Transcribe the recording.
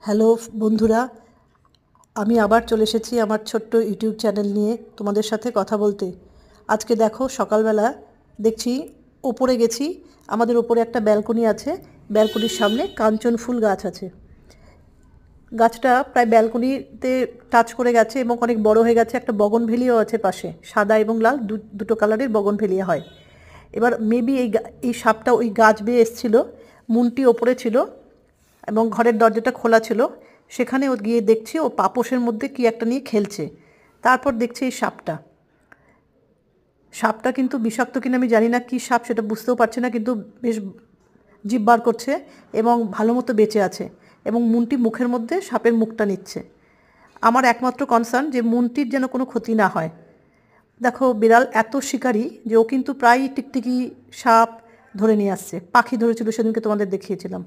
Hello বন্ধুরা, আমি আবার চলে এসেছি আমার ছোট্ট ইউটিউব চ্যানেল নিয়ে তোমাদের সাথে কথা বলতে। আজকে দেখো সকালবেলা দেখছি ওপরে গেছি, আমাদের ওপরে একটা ব্যালকনি আছে, ব্যালকনির সামনে কাঞ্চন ফুল গাছ আছে। গাছটা প্রায় ব্যালকনিতে টাচ করে গেছে এবং অনেক বড় হয়ে গেছে। একটা বগনভেলিয়াও আছে পাশে, সাদা এবং লাল দুটো কালারের বগনভেলিয়া হয়। এবার মেবি এই সাপটা ওই গাছ বেয়ে এসেছিল, মুনটি ওপরে ছিল এবং ঘরের দরজাটা খোলা ছিল। সেখানে ও গিয়ে দেখছি ও পাপোশের মধ্যে কি একটা নিয়ে খেলছে। তারপর দেখছি এই সাপটা, সাপটা কিন্তু বিষাক্ত কিনা আমি জানি না, কি সাপ সেটা বুঝতেও পারছি না, কিন্তু বেশ জিভ বার করছে এবং ভালো মতো বেঁচে আছে এবং মুনটি মুখের মধ্যে সাপের মুখটা নিচ্ছে। আমার একমাত্র কনসার্ন যে মুনটির যেন কোনো ক্ষতি না হয়। দেখো বিড়াল এত শিকারী যে ও কিন্তু প্রায়ই টিকটিকি, সাপ ধরে নিয়ে আসছে। পাখি ধরেছিল সেদিনকে, তোমাদের দেখিয়েছিলাম।